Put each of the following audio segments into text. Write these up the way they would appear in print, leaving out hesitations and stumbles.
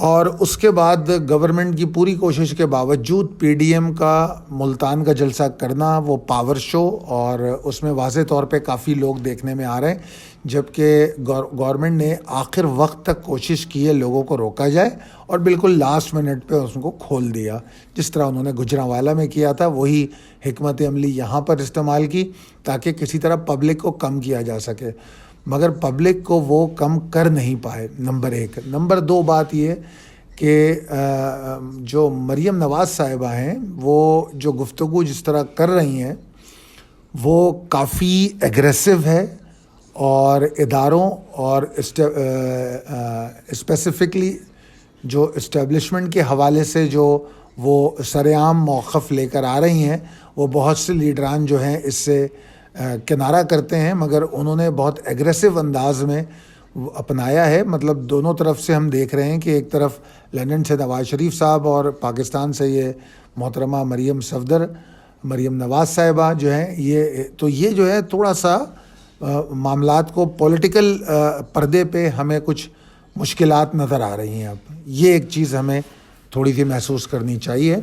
اور اس کے بعد گورنمنٹ کی پوری کوشش کے باوجود پی ڈی ایم کا ملتان کا جلسہ کرنا وہ پاور شو، اور اس میں واضح طور پہ کافی لوگ دیکھنے میں آ رہے ہیں، جبکہ گورنمنٹ نے آخر وقت تک کوشش کی ہے لوگوں کو روکا جائے، اور بالکل لاسٹ منٹ پہ اس کو کھول دیا، جس طرح انہوں نے گجرانوالہ میں کیا تھا وہی حکمت عملی یہاں پر استعمال کی تاکہ کسی طرح پبلک کو کم کیا جا سکے، مگر پبلک کو وہ کم کر نہیں پائے، نمبر ایک۔ نمبر دو بات یہ کہ جو مریم نواز صاحبہ ہیں وہ جو گفتگو جس طرح کر رہی ہیں وہ کافی ایگریسو ہے، اور اداروں اور اسپیسیفکلی جو اسٹیبلشمنٹ کے حوالے سے جو وہ سرعام موقف لے کر آ رہی ہیں، وہ بہت سے لیڈران جو ہیں اس سے کنارہ کرتے ہیں، مگر انہوں نے بہت ایگریسو انداز میں اپنایا ہے۔ مطلب دونوں طرف سے ہم دیکھ رہے ہیں کہ ایک طرف لندن سے نواز شریف صاحب اور پاکستان سے یہ محترمہ مریم نواز صاحبہ جو ہیں، یہ جو ہے تھوڑا سا معاملات کو پولیٹیکل پردے پہ ہمیں کچھ مشکلات نظر آ رہی ہیں۔ اب یہ ایک چیز ہمیں تھوڑی سی محسوس کرنی چاہیے۔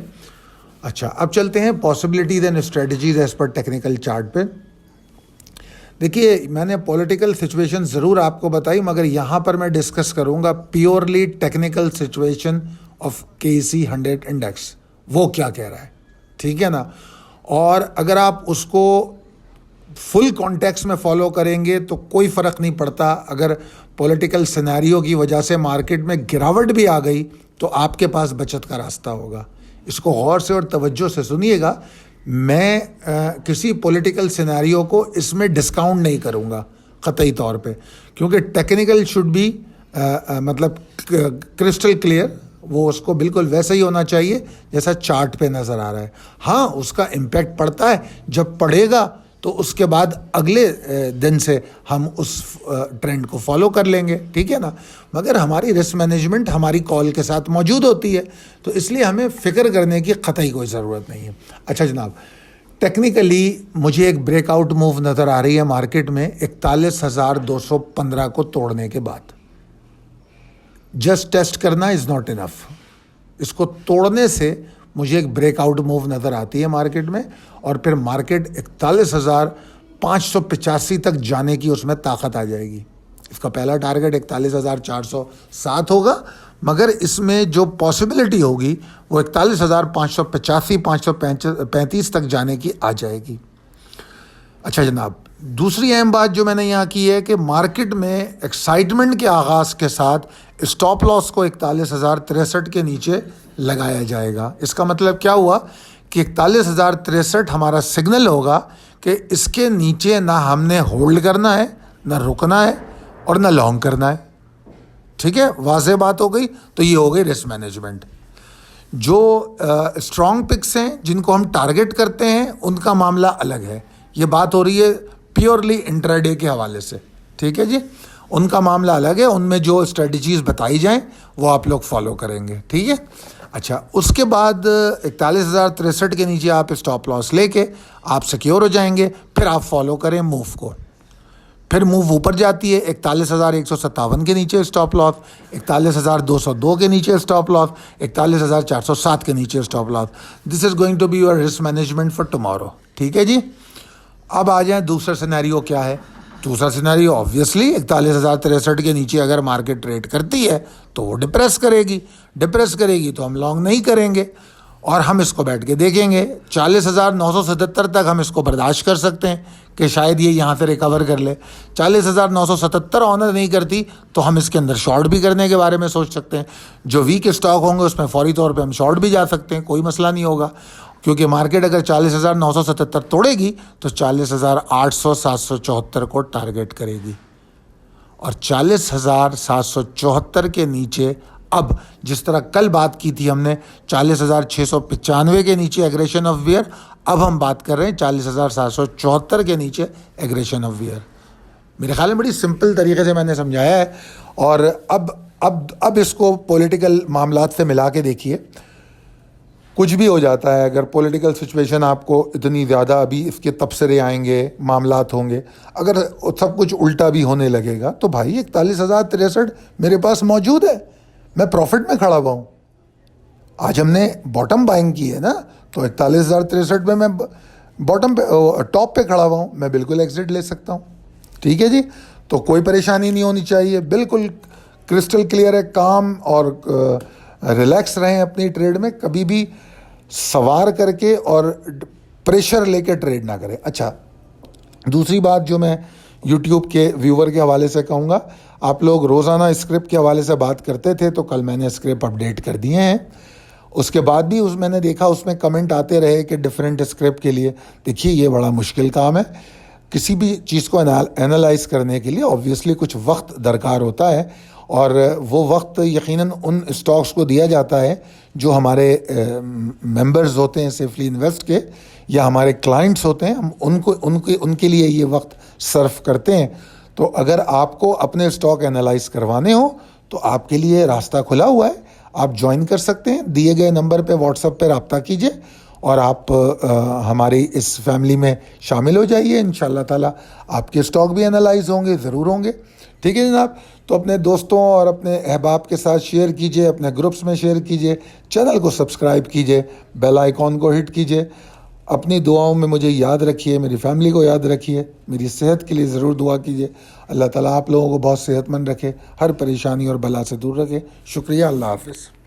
اچھا، اب چلتے ہیں possibilities and strategies as per technical chart پہ۔ دیکھیے، میں نے پولیٹیکل سچویشن ضرور آپ کو بتائی، مگر یہاں پر میں ڈسکس کروں گا purely technical situation of KC 100 index, وہ کیا کہہ رہا ہے، ٹھیک ہے نا۔ اور اگر آپ اس کو فل کانٹیکس میں فالو کریں گے تو کوئی فرق نہیں پڑتا، اگر پولیٹیکل سینیریو کی وجہ سے مارکیٹ میں گراوٹ بھی آ گئی تو آپ کے پاس بچت کا راستہ ہوگا۔ اس کو غور سے اور توجہ سے سنیے گا، میں کسی پولیٹیکل سینیریو کو اس میں ڈسکاؤنٹ نہیں کروں گا قطعی طور پہ، کیونکہ ٹیکنیکل شوڈ بی مطلب کرسٹل کلیئر، وہ اس کو بالکل ویسا ہی ہونا چاہیے جیسا چارٹ پہ نظر آ رہا ہے۔ ہاں، اس کا امپیکٹ پڑتا ہے، جب پڑے گا تو اس کے بعد اگلے دن سے ہم اس ٹرینڈ کو فالو کر لیں گے، ٹھیک ہے نا۔ مگر ہماری رسک مینجمنٹ ہماری کال کے ساتھ موجود ہوتی ہے، تو اس لیے ہمیں فکر کرنے کی قطعی کوئی ضرورت نہیں ہے۔ اچھا جناب، ٹیکنیکلی مجھے ایک بریک آؤٹ موو نظر آ رہی ہے مارکیٹ میں 41,215 کو توڑنے کے بعد۔ جسٹ ٹیسٹ کرنا از ناٹ انف، اس کو توڑنے سے مجھے ایک بریک آؤٹ موو نظر آتی ہے مارکیٹ میں، اور پھر مارکیٹ 41,585 تک جانے کی اس میں طاقت آ جائے گی۔ اس کا پہلا ٹارگٹ 41,407 ہوگا، مگر اس میں جو پاسبلٹی ہوگی وہ 41,585 535 تک جانے کی آ جائے گی۔ اچھا جناب، دوسری اہم بات جو میں نے یہاں کی ہے کہ مارکیٹ میں ایکسائٹمنٹ کے آغاز کے ساتھ اسٹاپ لاس کو 41,063 کے نیچے لگایا جائے گا۔ اس کا مطلب کیا ہوا کہ 41,063 ہمارا سگنل ہوگا کہ اس کے نیچے نہ ہم نے ہولڈ کرنا ہے، نہ رکنا ہے، اور نہ لانگ کرنا ہے، ٹھیک ہے، واضح بات ہو گئی۔ تو یہ ہو گئی رسک مینجمنٹ۔ جو اسٹرانگ پکس ہیں جن کو ہم ٹارگٹ کرتے ہیں ان کا معاملہ الگ ہے، یہ بات ہو رہی ہے پیورلی انٹراڈے کے حوالے سے، ٹھیک ہے جی، ان کا معاملہ الگ ہے، ان میں جو اسٹریٹجیز بتائی جائیں وہ آپ لوگ فالو کریں گے، ٹھیک ہے۔ اچھا، اس کے بعد 41,063 کے نیچے آپ اسٹاپ لاس لے کے آپ سیکیور ہو جائیں گے، پھر آپ فالو کریں موو کو، پھر موو اوپر جاتی ہے 41,157 کے نیچے اسٹاپ لاس، 41,202 کے نیچے اسٹاپ لاس، 41,407 کے نیچے stop loss. This is going to be your risk management for tomorrow, ٹھیک ہے جی۔ اب آ جائیں دوسرا سینیریو کیا ہے۔ دوسرا سینیریو آبویسلی 41,063 کے نیچے اگر مارکیٹ ٹریڈ کرتی ہے تو وہ ڈپریس کرے گی تو ہم لانگ نہیں کریں گے، اور ہم اس کو بیٹھ کے دیکھیں گے 40,977 تک ہم اس کو برداشت کر سکتے ہیں کہ شاید یہ یہاں سے ریکور کر لے۔ 40,977 آنر نہیں کرتی تو ہم اس کے اندر شارٹ بھی کرنے کے بارے میں سوچ سکتے ہیں۔ جو ویک اسٹاک ہوں گے اس میں فوری طور پہ ہم شارٹ بھی جا سکتے ہیں، کوئی مسئلہ نہیں ہوگا، کیونکہ مارکیٹ اگر 40,977 توڑے گی تو 40,800 774 کو ٹارگٹ کرے گی، اور 40,774 کے نیچے اب جس طرح کل بات کی تھی ہم نے 40,695 کے نیچے ایگریشن آف ویئر، اب ہم بات کر رہے ہیں 40,774 کے نیچے ایگریشن آف ویئر۔ میرے خیال میں بڑی سمپل طریقے سے میں نے سمجھایا ہے، اور اب اس کو پولیٹیکل معاملات سے ملا کے دیکھیے، کچھ بھی ہو جاتا ہے، اگر پولیٹیکل سچویشن آپ کو اتنی زیادہ ابھی اس کے تبصرے آئیں گے، معاملات ہوں گے، اگر سب کچھ الٹا بھی ہونے لگے گا تو بھائی 41,063 میرے پاس موجود ہے، میں پروفٹ میں کھڑا ہوا ہوں. آج ہم نے باٹم بائنگ کی ہے نا, تو 41,063 میں باٹم پہ ٹاپ پہ کھڑا ہوا ہوں, میں بالکل ایگزٹ لے سکتا ہوں. ٹھیک ہے جی, تو کوئی پریشانی نہیں ہونی چاہیے, بالکل کرسٹل کلیئر ہے, کام اور ریلیکس رہیں اپنی ٹریڈ میں, کبھی بھی سوار کر کے اور پریشر لے کے ٹریڈ نہ کریں. اچھا, دوسری بات جو میں یوٹیوب کے ویور کے حوالے سے کہوں گا, آپ لوگ روزانہ اسکرپٹ کے حوالے سے بات کرتے تھے, تو کل میں نے اسکرپٹ اپڈیٹ کر دیے ہیں. اس کے بعد بھی میں نے دیکھا اس میں کمنٹ آتے رہے کہ ڈیفرنٹ اسکرپٹ کے لیے. دیکھیے یہ بڑا مشکل کام ہے, کسی بھی چیز کو اینالائز کرنے کے لیے آبویسلی کچھ وقت درکار ہوتا ہے, اور وہ وقت یقیناً ان اسٹاکس کو دیا جاتا ہے جو ہمارے ممبرز ہوتے ہیں سیفلی انویسٹ کے, یا ہمارے کلائنٹس ہوتے ہیں, ہم ان کے لیے یہ وقت صرف کرتے ہیں. تو اگر آپ کو اپنے اسٹاک اینالائز کروانے ہو تو آپ کے لیے راستہ کھلا ہوا ہے, آپ جوائن کر سکتے ہیں. دیے گئے نمبر پہ واٹس ایپ پہ رابطہ کیجیے اور آپ ہماری اس فیملی میں شامل ہو جائیے. انشاءاللہ تعالیٰ آپ کے اسٹاک بھی انالائز ہوں گے, ضرور ہوں گے. ٹھیک ہے جناب, تو اپنے دوستوں اور اپنے احباب کے ساتھ شیئر کیجیے, اپنے گروپس میں شیئر کیجیے, چینل کو سبسکرائب کیجیے, بیل آئیکن کو ہٹ کیجیے. اپنی دعاؤں میں مجھے یاد رکھیے, میری فیملی کو یاد رکھیے, میری صحت کے لیے ضرور دعا کیجیے. اللہ تعالیٰ آپ لوگوں کو بہت صحت مند رکھے, ہر پریشانی اور بلا سے دور رکھے. شکریہ, اللہ حافظ.